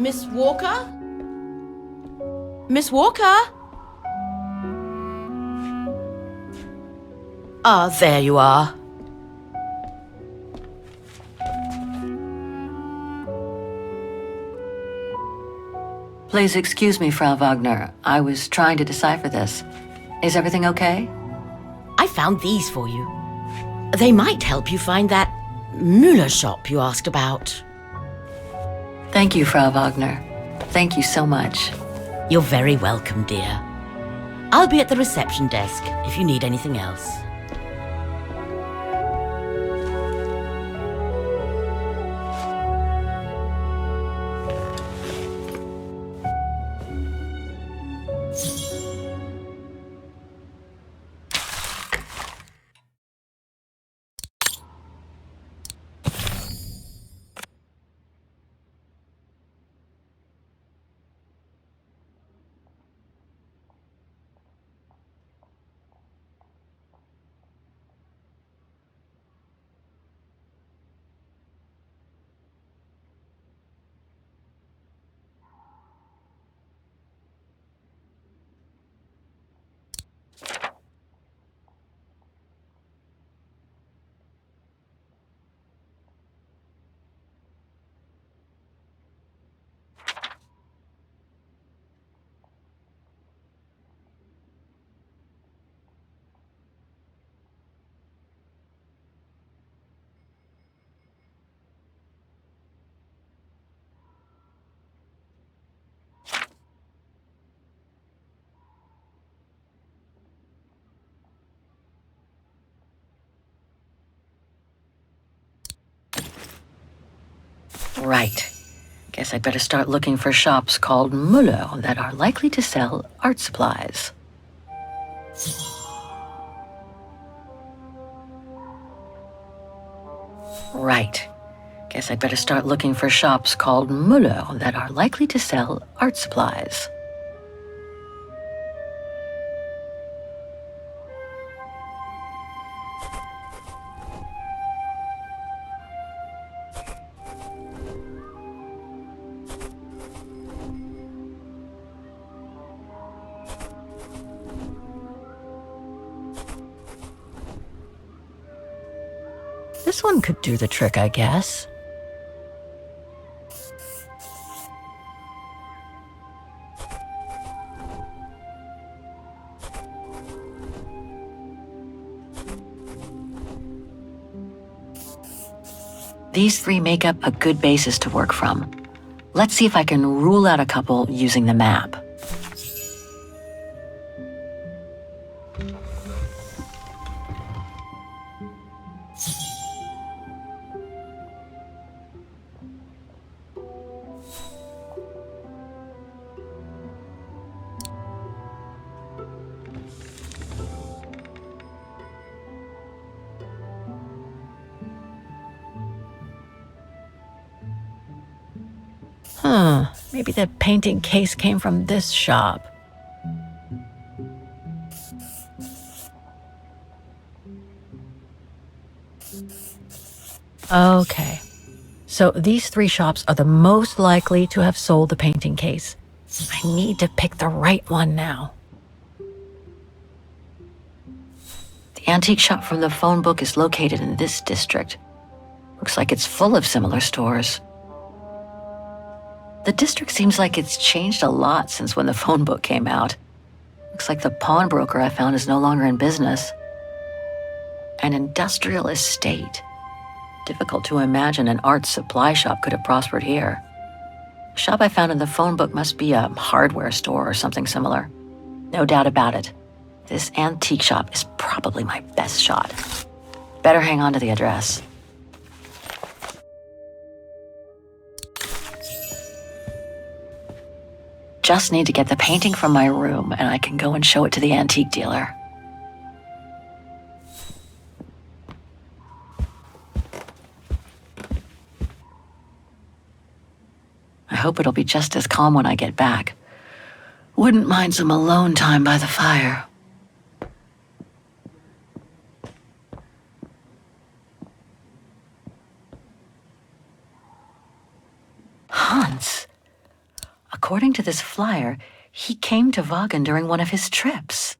Miss Walker? Miss Walker? Ah, there you are. Please excuse me, Frau Wagner. I was trying to decipher this. Is everything okay? I found these for you. They might help you find that Müller shop you asked about. Thank you, Frau Wagner. Thank you so much. You're very welcome, dear. I'll be at the reception desk if you need anything else. Right. Guess I'd better start looking for shops called Müller that are likely to sell art supplies. Right. Guess I'd better start looking for shops called Müller that are likely to sell art supplies. This one could do the trick, I guess. These three make up a good basis to work from. Let's see if I can rule out a couple using the map. Maybe the painting case came from this shop. Okay. So these three shops are the most likely to have sold the painting case. I need to pick the right one now. The antique shop from the phone book is located in this district. Looks like it's full of similar stores. The district seems like it's changed a lot since when the phone book came out. Looks like the pawnbroker I found is no longer in business. An industrial estate. Difficult to imagine an art supply shop could have prospered here. The shop I found in the phone book must be a hardware store or something similar. No doubt about it. This antique shop is probably my best shot. Better hang on to the address. Just need to get the painting from my room and I can go and show it to the antique dealer. I hope it'll be just as calm when I get back. Wouldn't mind some alone time by the fire. Hans, According to this flyer, he came to Vaughan during one of his trips.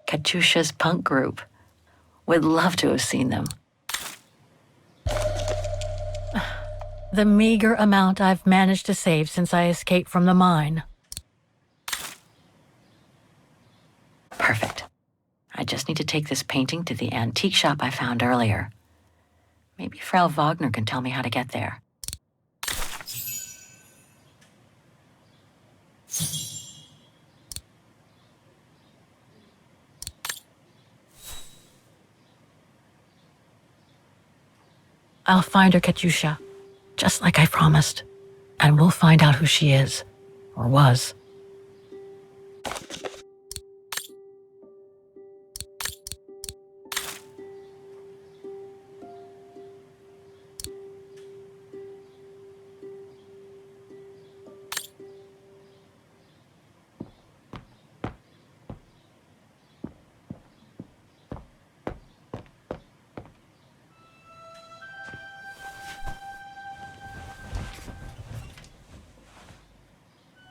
Katyusha's punk group. Would love to have seen them. The meager amount I've managed to save since I escaped from the mine. Perfect. I just need to take this painting to the antique shop I found earlier. Maybe Frau Wagner can tell me how to get there. I'll find her, Katyusha, just like I promised. And we'll find out who she is, or was.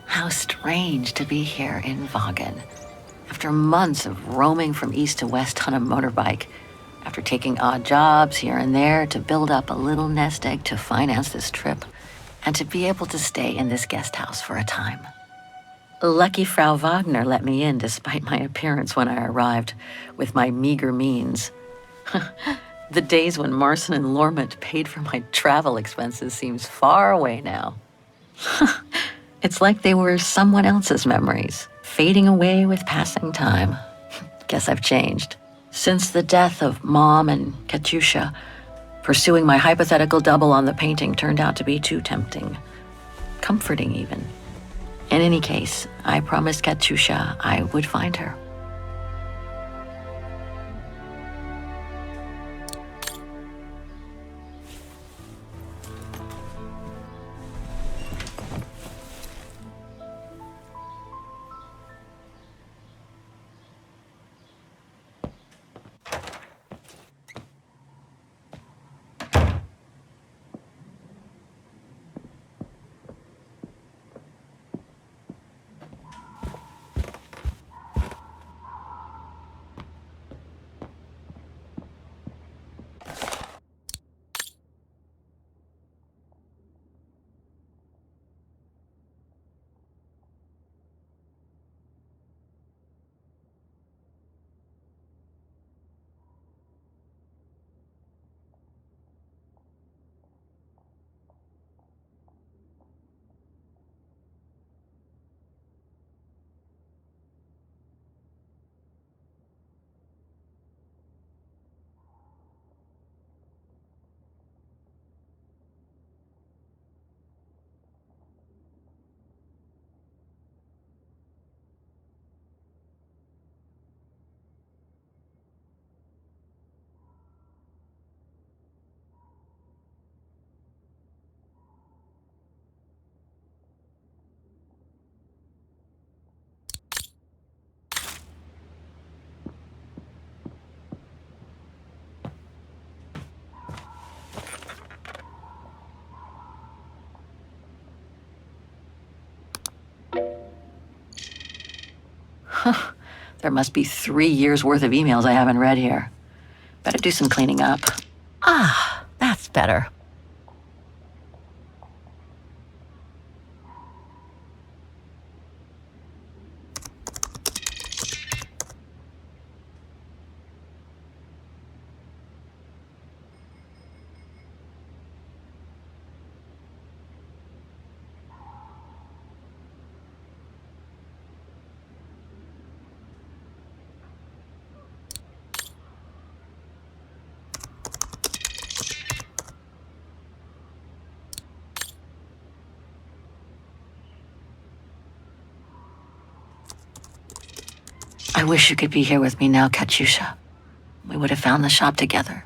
How strange to be here in Vaughan. After months of roaming from east to west on a motorbike, after taking odd jobs here and there to build up a little nest egg to finance this trip, and to be able to stay in this guest house for a time. Lucky Frau Wagner let me in despite my appearance when I arrived, with my meager means. The days when Marson and Lormont paid for my travel expenses seems far away now. It's like they were someone else's memories, fading away with passing time. Guess I've changed. Since the death of Mom and Katyusha, pursuing my hypothetical double on the painting turned out to be too tempting. Comforting, even. In any case, I promised Katyusha I would find her. There must be 3 years' worth of emails I haven't read here. Better do some cleaning up. Ah, that's better. I wish you could be here with me now, Katyusha. We would have found the shop together.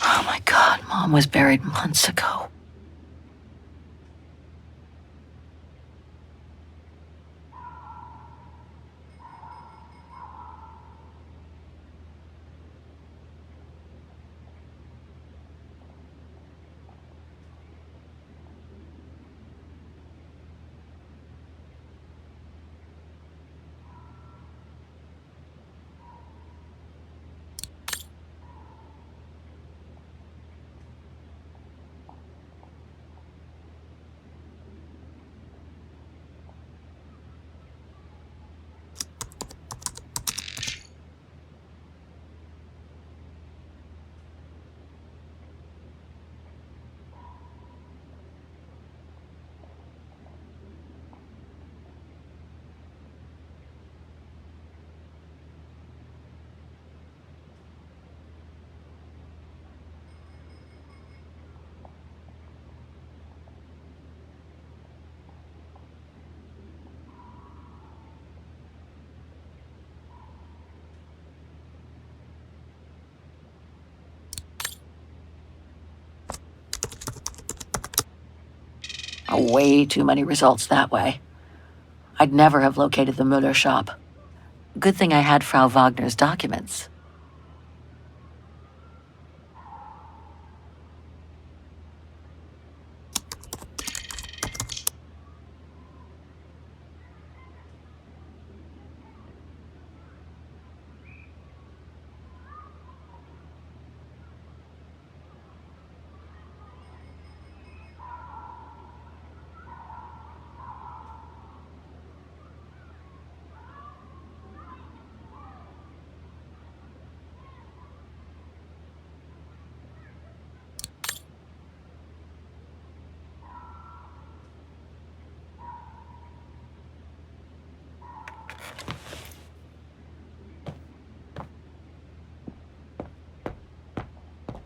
Oh my God, Mom was buried months ago. Way too many results that way. I'd never have located the Müller shop. Good thing I had Frau Wagner's documents.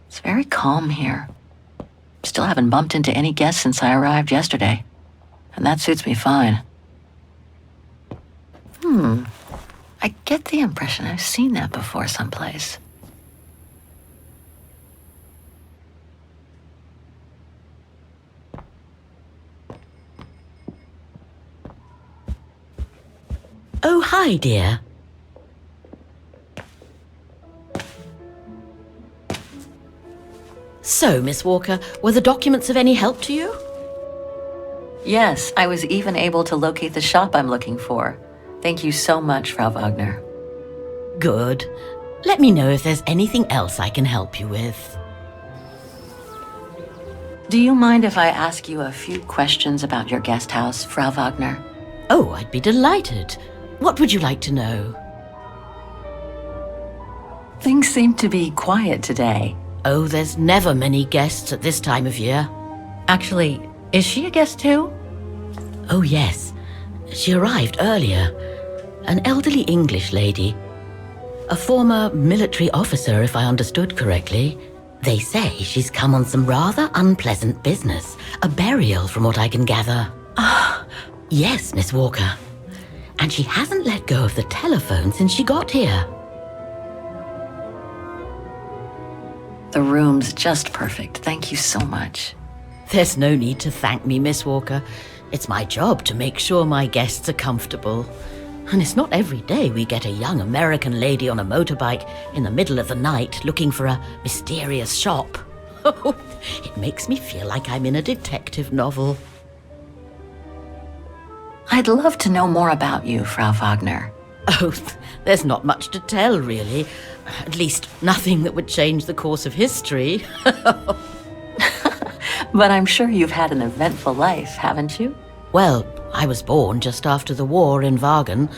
It's very calm here. Still haven't bumped into any guests since I arrived yesterday. And that suits me fine. I get the impression I've seen that before someplace. Oh, hi, dear. So, Miss Walker, were the documents of any help to you? Yes, I was even able to locate the shop I'm looking for. Thank you so much, Frau Wagner. Good. Let me know if there's anything else I can help you with. Do you mind if I ask you a few questions about your guest house, Frau Wagner? Oh, I'd be delighted. What would you like to know? Things seem to be quiet today. Oh, there's never many guests at this time of year. Actually, is she a guest too? Oh, yes. She arrived earlier. An elderly English lady. A former military officer, if I understood correctly. They say she's come on some rather unpleasant business. A burial, from what I can gather. Yes, Miss Walker. And she hasn't let go of the telephone since she got here. The room's just perfect. Thank you so much. There's no need to thank me, Miss Walker. It's my job to make sure my guests are comfortable. And it's not every day we get a young American lady on a motorbike in the middle of the night looking for a mysterious shop. It makes me feel like I'm in a detective novel. I'd love to know more about you, Frau Wagner. Oh, there's not much to tell, really. At least nothing that would change the course of history. But I'm sure you've had an eventful life, haven't you? Well, I was born just after the war in Wagen,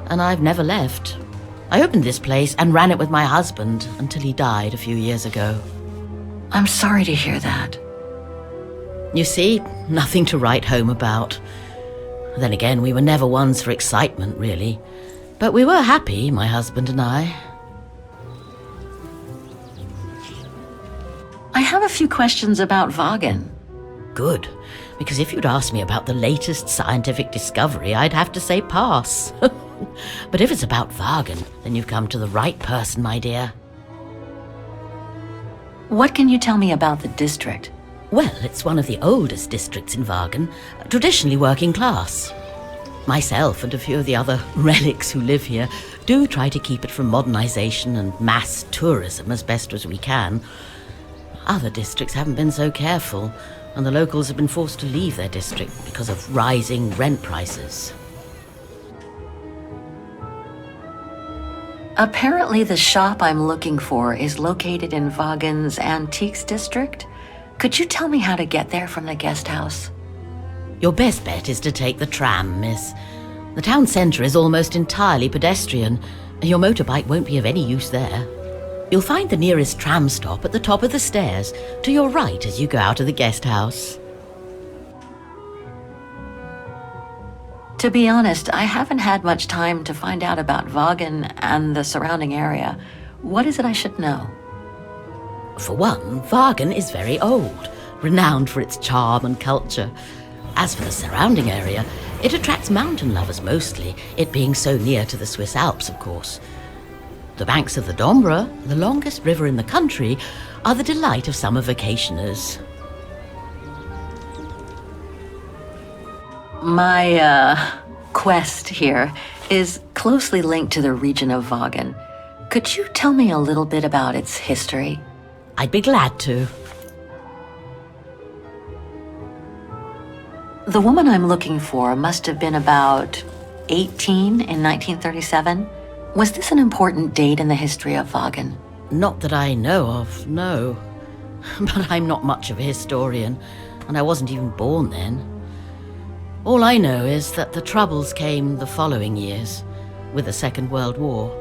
and I've never left. I opened this place and ran it with my husband until he died a few years ago. I'm sorry to hear that. You see, nothing to write home about. Then again, we were never ones for excitement, really. But we were happy, my husband and I. I have a few questions about Wagen. Good, because if you'd asked me about the latest scientific discovery, I'd have to say pass. But if it's about Wagen, then you've come to the right person, my dear. What can you tell me about the district? Well, it's one of the oldest districts in Wagen, traditionally working class. Myself and a few of the other relics who live here do try to keep it from modernization and mass tourism as best as we can. Other districts haven't been so careful, and the locals have been forced to leave their district because of rising rent prices. Apparently the shop I'm looking for is located in Wagen's Antiques district. Could you tell me how to get there from the guest house? Your best bet is to take the tram, miss. The town centre is almost entirely pedestrian. Your motorbike won't be of any use there. You'll find the nearest tram stop at the top of the stairs, to your right as you go out of the guest house. To be honest, I haven't had much time to find out about Wagen and the surrounding area. What is it I should know? For one, Wagen is very old, renowned for its charm and culture. As for the surrounding area, it attracts mountain lovers mostly, it being so near to the Swiss Alps, of course. The banks of the Dombra, the longest river in the country, are the delight of summer vacationers. My, quest here is closely linked to the region of Wagen. Could you tell me a little bit about its history? I'd be glad to. The woman I'm looking for must have been about 18 in 1937. Was this an important date in the history of Wagen? Not that I know of, no. But I'm not much of a historian, and I wasn't even born then. All I know is that the Troubles came the following years, with the Second World War.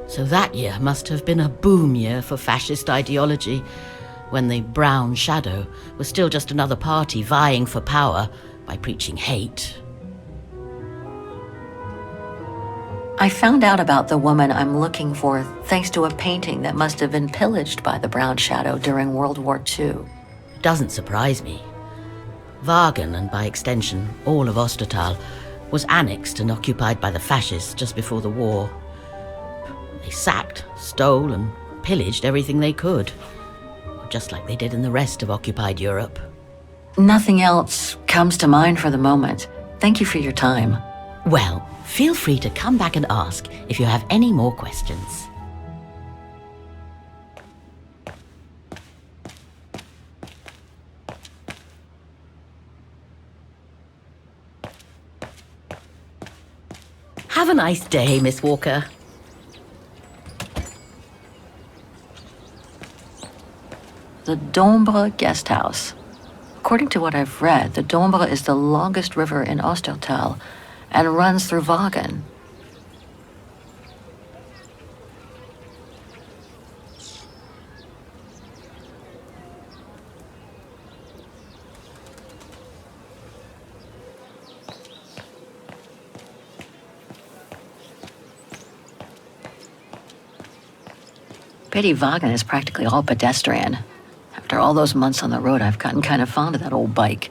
So that year must have been a boom year for fascist ideology, when the Brown Shadow was still just another party vying for power by preaching hate. I found out about the woman I'm looking for thanks to a painting that must have been pillaged by the Brown Shadow during World War II. Doesn't surprise me. Wagen, and by extension all of Ostertal, was annexed and occupied by the fascists just before the war. They sacked, stole, and pillaged everything they could, just like they did in the rest of occupied Europe. Nothing else comes to mind for the moment. Thank you for your time. Well, feel free to come back and ask if you have any more questions. Have a nice day, Miss Walker. The Dombra Guest House. According to what I've read, the Dombra is the longest river in Ostertal and runs through Wagen. Betty Wagen is practically all pedestrian. After all those months on the road, I've gotten kind of fond of that old bike.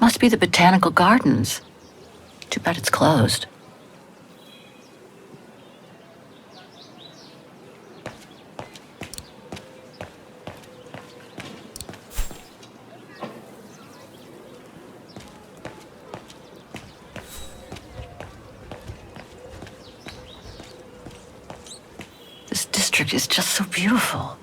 Must be the botanical gardens. Too bad it's closed. This district is just so beautiful.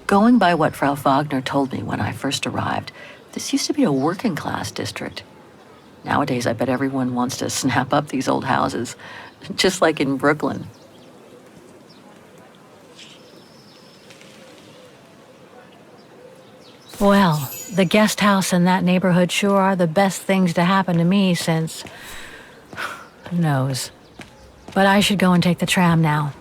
Going by what Frau Wagner told me when I first arrived, this used to be a working-class district. Nowadays, I bet everyone wants to snap up these old houses, just like in Brooklyn. Well, the guest house in that neighborhood sure are the best things to happen to me since... who knows. But I should go and take the tram now.